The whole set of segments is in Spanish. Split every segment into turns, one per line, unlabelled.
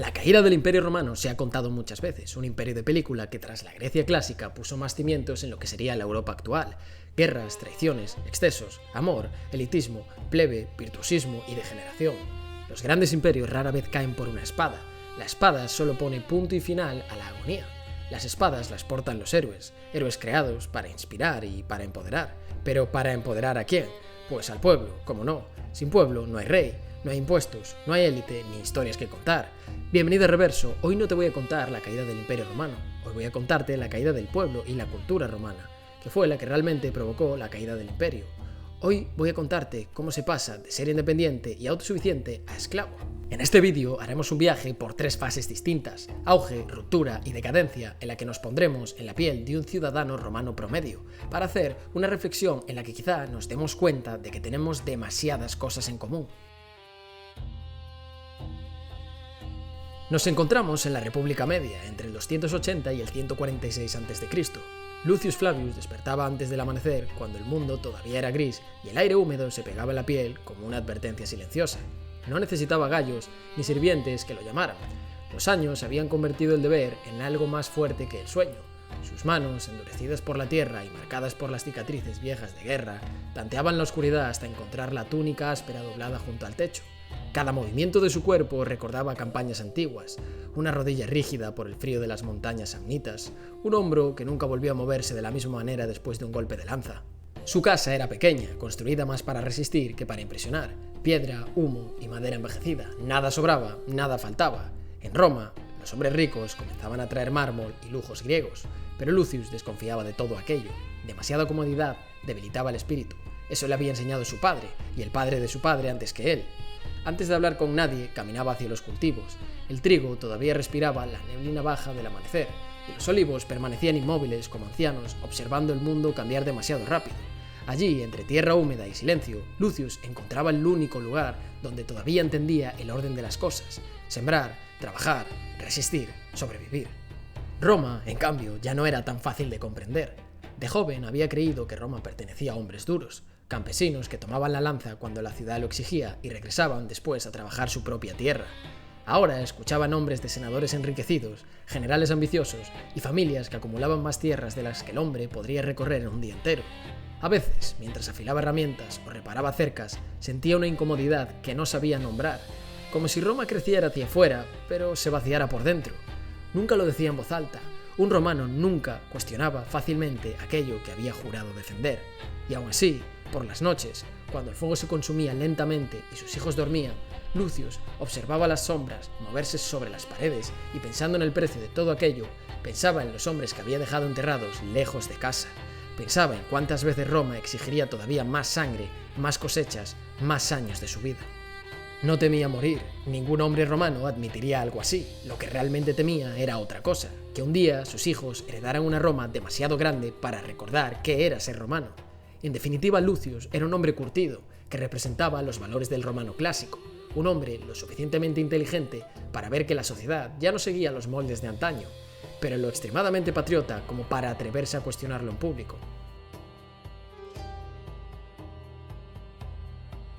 La caída del Imperio Romano se ha contado muchas veces, un imperio de película que tras la Grecia clásica puso más cimientos en lo que sería la Europa actual. Guerras, traiciones, excesos, amor, elitismo, plebe, virtuosismo y degeneración. Los grandes imperios rara vez caen por una espada. La espada solo pone punto y final a la agonía. Las espadas las portan los héroes, héroes creados para inspirar y para empoderar. ¿Pero para empoderar a quién? Pues al pueblo, como no. Sin pueblo no hay rey, no hay impuestos, no hay élite ni historias que contar. Bienvenido a Reverso, hoy no te voy a contar la caída del Imperio Romano, hoy voy a contarte la caída del pueblo y la cultura romana, que fue la que realmente provocó la caída del imperio. Hoy voy a contarte cómo se pasa de ser independiente y autosuficiente a esclavo. En este vídeo haremos un viaje por 3 fases distintas: auge, ruptura y decadencia, en la que nos pondremos en la piel de un ciudadano romano promedio, para hacer una reflexión en la que quizá nos demos cuenta de que tenemos demasiadas cosas en común. Nos encontramos en la República Media, entre el 280 y el 146 a.C. Lucius Flavius despertaba antes del amanecer, cuando el mundo todavía era gris y el aire húmedo se pegaba en la piel como una advertencia silenciosa. No necesitaba gallos ni sirvientes que lo llamaran. Los años habían convertido el deber en algo más fuerte que el sueño. Sus manos, endurecidas por la tierra y marcadas por las cicatrices viejas de guerra, tanteaban la oscuridad hasta encontrar la túnica áspera doblada junto al techo. Cada movimiento de su cuerpo recordaba campañas antiguas: una rodilla rígida por el frío de las montañas samnitas, un hombro que nunca volvió a moverse de la misma manera después de un golpe de lanza. Su casa era pequeña, construida más para resistir que para impresionar: piedra, humo y madera envejecida. Nada sobraba, nada faltaba. En Roma, los hombres ricos comenzaban a traer mármol y lujos griegos, pero Lucius desconfiaba de todo aquello. Demasiada comodidad debilitaba el espíritu. Eso le había enseñado su padre, y el padre de su padre antes que él. Antes de hablar con nadie, caminaba hacia los cultivos. El trigo todavía respiraba la neblina baja del amanecer, y los olivos permanecían inmóviles como ancianos, observando el mundo cambiar demasiado rápido. Allí, entre tierra húmeda y silencio, Lucius encontraba el único lugar donde todavía entendía el orden de las cosas: sembrar, trabajar, resistir, sobrevivir. Roma, en cambio, ya no era tan fácil de comprender. De joven había creído que Roma pertenecía a hombres duros, campesinos que tomaban la lanza cuando la ciudad lo exigía y regresaban después a trabajar su propia tierra. Ahora escuchaba nombres de senadores enriquecidos, generales ambiciosos y familias que acumulaban más tierras de las que el hombre podría recorrer en un día entero. A veces, mientras afilaba herramientas o reparaba cercas, sentía una incomodidad que no sabía nombrar, como si Roma creciera hacia afuera, pero se vaciara por dentro. Nunca lo decía en voz alta. Un romano nunca cuestionaba fácilmente aquello que había jurado defender. Y aún así, por las noches, cuando el fuego se consumía lentamente y sus hijos dormían, Lucius observaba las sombras moverse sobre las paredes y, pensando en el precio de todo aquello, pensaba en los hombres que había dejado enterrados lejos de casa. Pensaba en cuántas veces Roma exigiría todavía más sangre, más cosechas, más años de su vida. No temía morir. Ningún hombre romano admitiría algo así. Lo que realmente temía era otra cosa: que un día sus hijos heredaran una Roma demasiado grande para recordar qué era ser romano. En definitiva, Lucius era un hombre curtido, que representaba los valores del romano clásico. Un hombre lo suficientemente inteligente para ver que la sociedad ya no seguía los moldes de antaño, pero lo extremadamente patriota como para atreverse a cuestionarlo en público.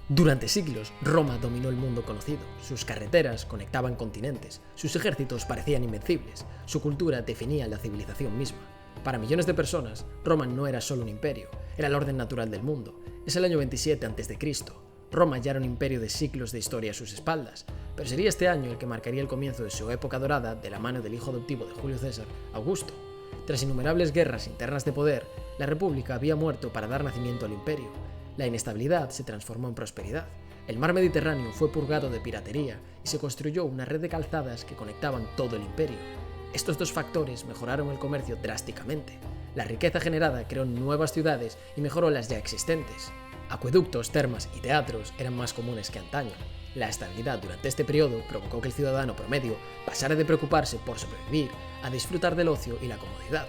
Durante siglos, Roma dominó el mundo conocido. Sus carreteras conectaban continentes, sus ejércitos parecían invencibles, su cultura definía la civilización misma. Para millones de personas, Roma no era solo un imperio, era el orden natural del mundo. Es el año 27 a.C. Roma ya era un imperio de siglos de historia a sus espaldas, pero sería este año el que marcaría el comienzo de su época dorada de la mano del hijo adoptivo de Julio César, Augusto. Tras innumerables guerras internas de poder, la República había muerto para dar nacimiento al imperio. La inestabilidad se transformó en prosperidad. El mar Mediterráneo fue purgado de piratería y se construyó una red de calzadas que conectaban todo el imperio. Estos dos factores mejoraron el comercio drásticamente. La riqueza generada creó nuevas ciudades y mejoró las ya existentes. Acueductos, termas y teatros eran más comunes que antaño. La estabilidad durante este periodo provocó que el ciudadano promedio pasara de preocuparse por sobrevivir a disfrutar del ocio y la comodidad.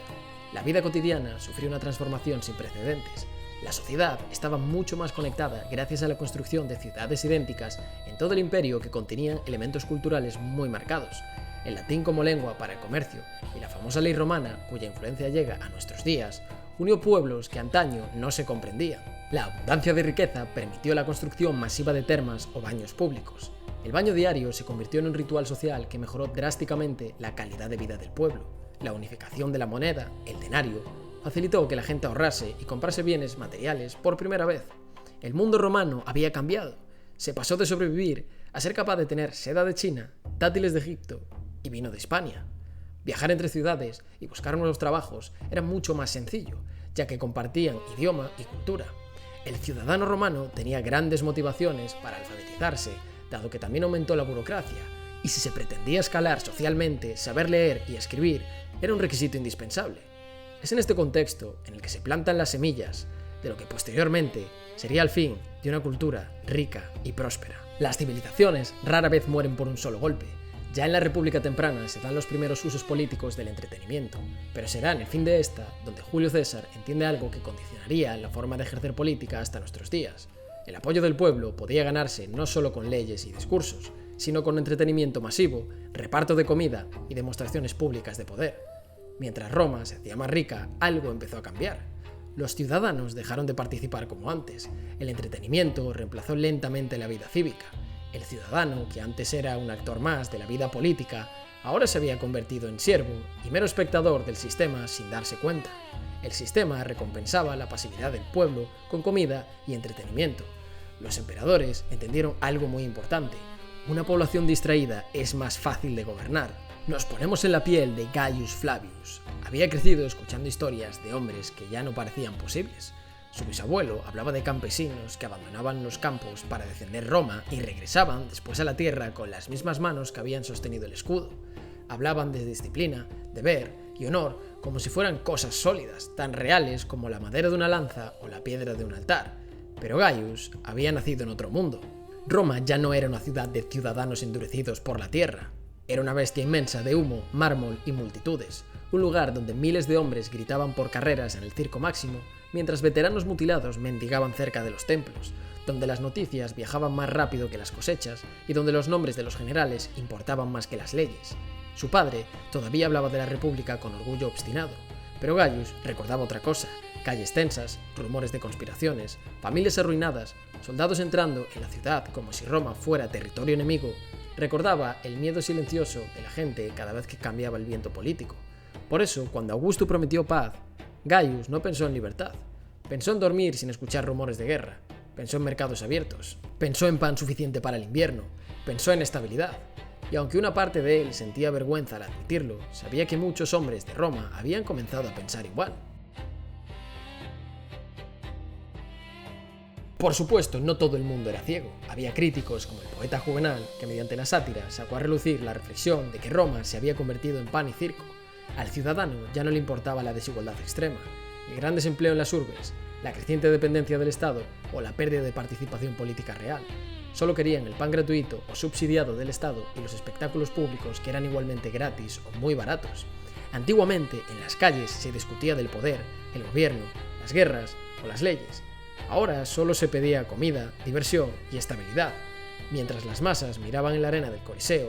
La vida cotidiana sufrió una transformación sin precedentes. La sociedad estaba mucho más conectada gracias a la construcción de ciudades idénticas en todo el imperio que contenían elementos culturales muy marcados. El latín como lengua para el comercio y la famosa ley romana, cuya influencia llega a nuestros días, unió pueblos que antaño no se comprendían. La abundancia de riqueza permitió la construcción masiva de termas o baños públicos. El baño diario se convirtió en un ritual social que mejoró drásticamente la calidad de vida del pueblo. La unificación de la moneda, el denario, facilitó que la gente ahorrase y comprase bienes materiales por primera vez. El mundo romano había cambiado. Se pasó de sobrevivir a ser capaz de tener seda de China, dátiles de Egipto y vino de Hispania. Viajar entre ciudades y buscar nuevos trabajos era mucho más sencillo, ya que compartían idioma y cultura. El ciudadano romano tenía grandes motivaciones para alfabetizarse, dado que también aumentó la burocracia, y si se pretendía escalar socialmente, saber leer y escribir era un requisito indispensable. Es en este contexto en el que se plantan las semillas de lo que posteriormente sería el fin de una cultura rica y próspera. Las civilizaciones rara vez mueren por un solo golpe. Ya en la República temprana se dan los primeros usos políticos del entretenimiento, pero será en el fin de esta donde Julio César entiende algo que condicionaría la forma de ejercer política hasta nuestros días. El apoyo del pueblo podía ganarse no solo con leyes y discursos, sino con entretenimiento masivo, reparto de comida y demostraciones públicas de poder. Mientras Roma se hacía más rica, algo empezó a cambiar. Los ciudadanos dejaron de participar como antes. El entretenimiento reemplazó lentamente la vida cívica. El ciudadano, que antes era un actor más de la vida política, ahora se había convertido en siervo y mero espectador del sistema sin darse cuenta. El sistema recompensaba la pasividad del pueblo con comida y entretenimiento. Los emperadores entendieron algo muy importante. Una población distraída es más fácil de gobernar. Nos ponemos en la piel de Gaius Flavius. Había crecido escuchando historias de hombres que ya no parecían posibles. Su bisabuelo hablaba de campesinos que abandonaban los campos para defender Roma y regresaban después a la tierra con las mismas manos que habían sostenido el escudo. Hablaban de disciplina, deber y honor como si fueran cosas sólidas, tan reales como la madera de una lanza o la piedra de un altar. Pero Gaius había nacido en otro mundo. Roma ya no era una ciudad de ciudadanos endurecidos por la tierra. Era una bestia inmensa de humo, mármol y multitudes. Un lugar donde miles de hombres gritaban por carreras en el circo máximo, mientras veteranos mutilados mendigaban cerca de los templos, donde las noticias viajaban más rápido que las cosechas y donde los nombres de los generales importaban más que las leyes. Su padre todavía hablaba de la República con orgullo obstinado, pero Gaius recordaba otra cosa: calles tensas, rumores de conspiraciones, familias arruinadas, soldados entrando en la ciudad como si Roma fuera territorio enemigo. Recordaba el miedo silencioso de la gente cada vez que cambiaba el viento político. Por eso, cuando Augusto prometió paz, Gaius no pensó en libertad. Pensó en dormir sin escuchar rumores de guerra. Pensó en mercados abiertos. Pensó en pan suficiente para el invierno. Pensó en estabilidad. Y aunque una parte de él sentía vergüenza al admitirlo, sabía que muchos hombres de Roma habían comenzado a pensar igual. Por supuesto, no todo el mundo era ciego. Había críticos como el poeta Juvenal, que mediante la sátira sacó a relucir la reflexión de que Roma se había convertido en pan y circo. Al ciudadano ya no le importaba la desigualdad extrema, el gran desempleo en las urbes, la creciente dependencia del Estado o la pérdida de participación política real. Solo querían el pan gratuito o subsidiado del Estado y los espectáculos públicos que eran igualmente gratis o muy baratos. Antiguamente, en las calles se discutía del poder, el gobierno, las guerras o las leyes. Ahora solo se pedía comida, diversión y estabilidad. Mientras las masas miraban en la arena del Coliseo,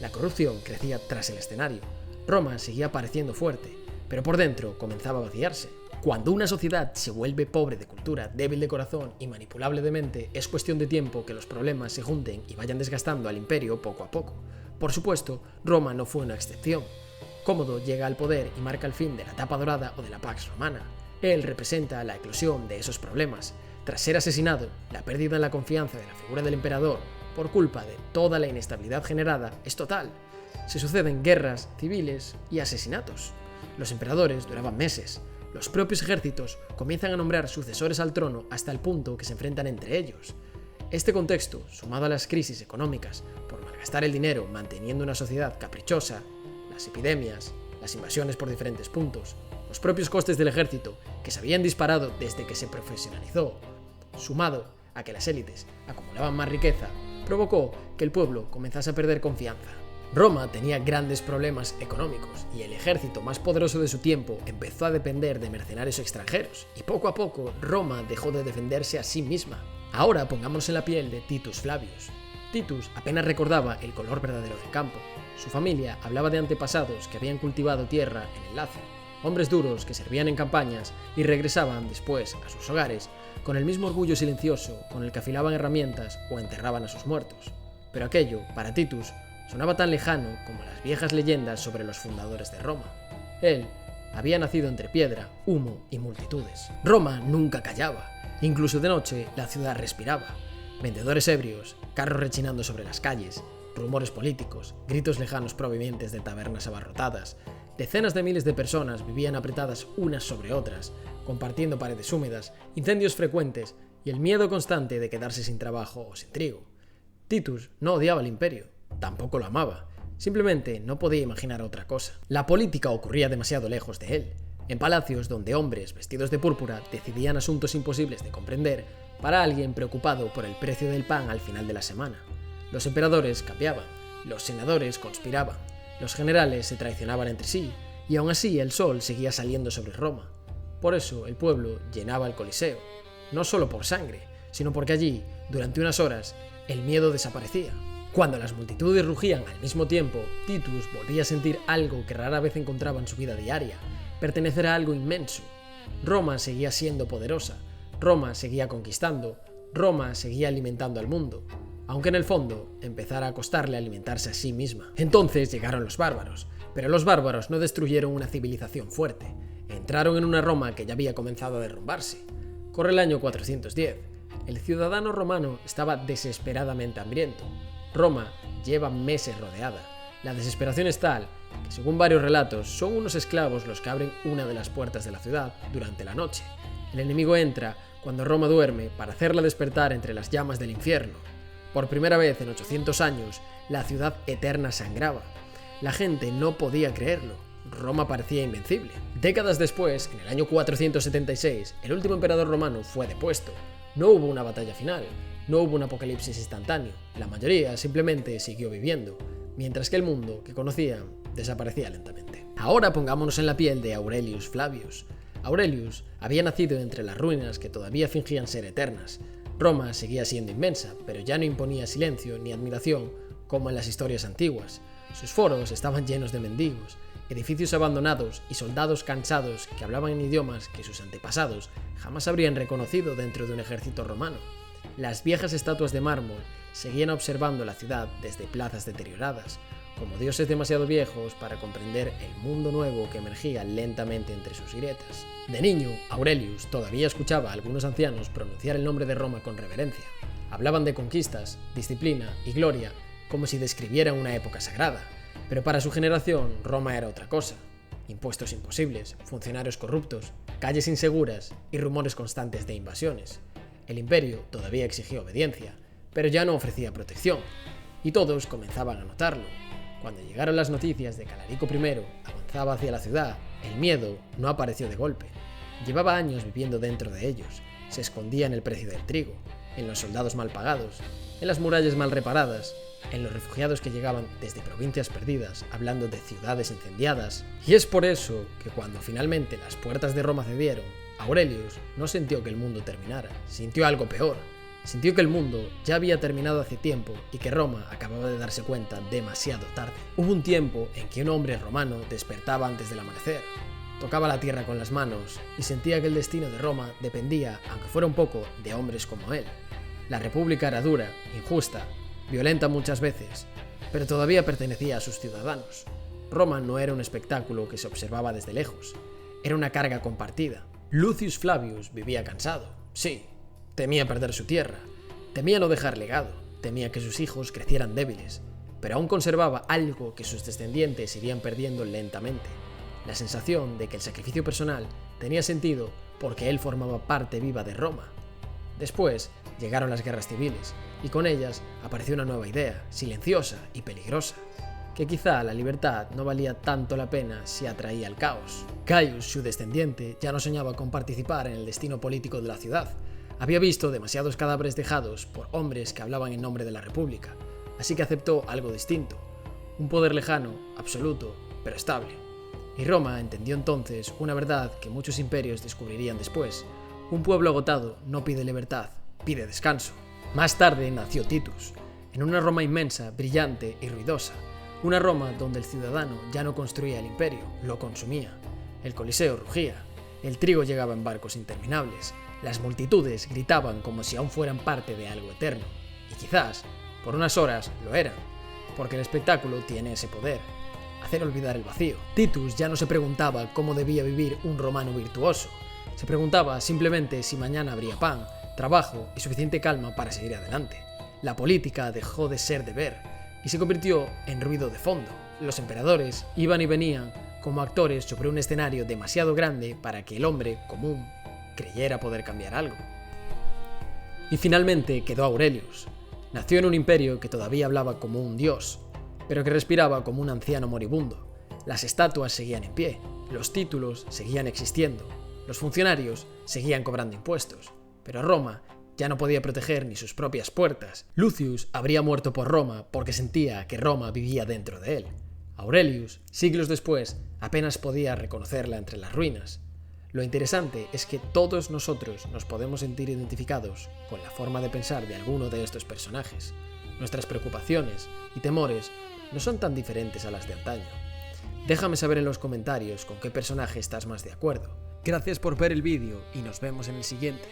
la corrupción crecía tras el escenario. Roma seguía pareciendo fuerte, pero por dentro comenzaba a vaciarse. Cuando una sociedad se vuelve pobre de cultura, débil de corazón y manipulable de mente, es cuestión de tiempo que los problemas se junten y vayan desgastando al imperio poco a poco. Por supuesto, Roma no fue una excepción. Cómodo llega al poder y marca el fin de la etapa dorada o de la Pax Romana. Él representa la eclosión de esos problemas. Tras ser asesinado, la pérdida en la confianza de la figura del emperador, por culpa de toda la inestabilidad generada, es total. Se suceden guerras, civiles y asesinatos. Los emperadores duraban meses. Los propios ejércitos comienzan a nombrar sucesores al trono hasta el punto que se enfrentan entre ellos. Este contexto, sumado a las crisis económicas por malgastar el dinero manteniendo una sociedad caprichosa, las epidemias, las invasiones por diferentes puntos, los propios costes del ejército, que se habían disparado desde que se profesionalizó, sumado a que las élites acumulaban más riqueza, provocó que el pueblo comenzase a perder confianza. Roma tenía grandes problemas económicos y el ejército más poderoso de su tiempo empezó a depender de mercenarios extranjeros, y poco a poco Roma dejó de defenderse a sí misma. Ahora pongámonos en la piel de Titus Flavius. Titus apenas recordaba el color verdadero del campo. Su familia hablaba de antepasados que habían cultivado tierra en el Lacio, hombres duros que servían en campañas y regresaban después a sus hogares con el mismo orgullo silencioso con el que afilaban herramientas o enterraban a sus muertos. pero aquello, para Titus, sonaba tan lejano como las viejas leyendas sobre los fundadores de Roma. Él había nacido entre piedra, humo y multitudes. Roma nunca callaba, incluso de noche la ciudad respiraba. Vendedores ebrios, carros rechinando sobre las calles, rumores políticos, gritos lejanos provenientes de tabernas abarrotadas. Decenas de miles de personas vivían apretadas unas sobre otras, compartiendo paredes húmedas, incendios frecuentes y el miedo constante de quedarse sin trabajo o sin trigo. Titus no odiaba al imperio, tampoco lo amaba, simplemente no podía imaginar otra cosa. La política ocurría demasiado lejos de él, en palacios donde hombres vestidos de púrpura decidían asuntos imposibles de comprender para alguien preocupado por el precio del pan al final de la semana. Los emperadores cambiaban, los senadores conspiraban, los generales se traicionaban entre sí, y aún así el sol seguía saliendo sobre Roma. Por eso el pueblo llenaba el Coliseo, no solo por sangre, sino porque allí, durante unas horas, el miedo desaparecía. Cuando las multitudes rugían al mismo tiempo, Titus volvía a sentir algo que rara vez encontraba en su vida diaria, pertenecer a algo inmenso. Roma seguía siendo poderosa, Roma seguía conquistando, Roma seguía alimentando al mundo, aunque en el fondo empezara a costarle alimentarse a sí misma. Entonces llegaron los bárbaros, pero los bárbaros no destruyeron una civilización fuerte, entraron en una Roma que ya había comenzado a derrumbarse. Corre el año 410, el ciudadano romano estaba desesperadamente hambriento. Roma lleva meses rodeada. La desesperación es tal que, según varios relatos, son unos esclavos los que abren una de las puertas de la ciudad durante la noche. El enemigo entra cuando Roma duerme para hacerla despertar entre las llamas del infierno. Por primera vez en 800 años, la ciudad eterna sangraba. La gente no podía creerlo. Roma parecía invencible. Décadas después, en el año 476, el último emperador romano fue depuesto. No hubo una batalla final, no hubo un apocalipsis instantáneo. La mayoría simplemente siguió viviendo, mientras que el mundo que conocían desaparecía lentamente. Ahora pongámonos en la piel de Aurelius Flavius. Aurelius había nacido entre las ruinas que todavía fingían ser eternas. Roma seguía siendo inmensa, pero ya no imponía silencio ni admiración como en las historias antiguas. Sus foros estaban llenos de mendigos, edificios abandonados y soldados cansados que hablaban en idiomas que sus antepasados jamás habrían reconocido dentro de un ejército romano. Las viejas estatuas de mármol seguían observando la ciudad desde plazas deterioradas, como dioses demasiado viejos para comprender el mundo nuevo que emergía lentamente entre sus grietas. De niño, Aurelius todavía escuchaba a algunos ancianos pronunciar el nombre de Roma con reverencia. Hablaban de conquistas, disciplina y gloria como si describieran una época sagrada, pero para su generación Roma era otra cosa. Impuestos imposibles, funcionarios corruptos, calles inseguras y rumores constantes de invasiones. El imperio todavía exigía obediencia, pero ya no ofrecía protección, y todos comenzaban a notarlo. Cuando llegaron las noticias de que Alarico I avanzaba hacia la ciudad, el miedo no apareció de golpe. Llevaba años viviendo dentro de ellos, se escondía en el precio del trigo, en los soldados mal pagados, en las murallas mal reparadas, en los refugiados que llegaban desde provincias perdidas, hablando de ciudades incendiadas. Y es por eso que cuando finalmente las puertas de Roma cedieron, Aurelius no sintió que el mundo terminara, sintió algo peor. Sintió que el mundo ya había terminado hace tiempo y que Roma acababa de darse cuenta demasiado tarde. Hubo un tiempo en que un hombre romano despertaba antes del amanecer, tocaba la tierra con las manos y sentía que el destino de Roma dependía, aunque fuera un poco, de hombres como él. La república era dura, injusta, violenta muchas veces, pero todavía pertenecía a sus ciudadanos. Roma no era un espectáculo que se observaba desde lejos, era una carga compartida. Lucius Flavius vivía cansado, sí. Temía perder su tierra, temía no dejar legado, temía que sus hijos crecieran débiles, pero aún conservaba algo que sus descendientes irían perdiendo lentamente, la sensación de que el sacrificio personal tenía sentido porque él formaba parte viva de Roma. Después llegaron las guerras civiles, y con ellas apareció una nueva idea, silenciosa y peligrosa, que quizá la libertad no valía tanto la pena si atraía el caos. Gaius, su descendiente, ya no soñaba con participar en el destino político de la ciudad. Había visto demasiados cadáveres dejados por hombres que hablaban en nombre de la República, así que aceptó algo distinto, un poder lejano, absoluto, pero estable. Y Roma entendió entonces una verdad que muchos imperios descubrirían después: un pueblo agotado no pide libertad, pide descanso. Más tarde nació Titus, en una Roma inmensa, brillante y ruidosa, una Roma donde el ciudadano ya no construía el imperio, lo consumía. El Coliseo rugía, el trigo llegaba en barcos interminables, las multitudes gritaban como si aún fueran parte de algo eterno, y quizás Por unas horas lo eran, porque el espectáculo tiene ese poder, hacer olvidar el vacío. Titus ya no se preguntaba cómo debía vivir un romano virtuoso, se preguntaba simplemente si mañana habría pan, trabajo y suficiente calma para seguir adelante. La política dejó de ser deber y se convirtió en ruido de fondo. Los emperadores iban y venían como actores sobre un escenario demasiado grande para que el hombre común creyera poder cambiar algo. Y finalmente quedó Aurelius. Nació en un imperio que todavía hablaba como un dios, pero que respiraba como un anciano moribundo. Las estatuas seguían en pie, los títulos seguían existiendo, los funcionarios seguían cobrando impuestos, pero Roma ya no podía proteger ni sus propias puertas. Lucius habría muerto por Roma porque sentía que Roma vivía dentro de él. Aurelius, siglos después, apenas podía reconocerla entre las ruinas. Lo interesante es que todos nosotros nos podemos sentir identificados con la forma de pensar de alguno de estos personajes. Nuestras preocupaciones y temores no son tan diferentes a las de antaño. Déjame saber en los comentarios con qué personaje estás más de acuerdo. Gracias por ver el vídeo y nos vemos en el siguiente.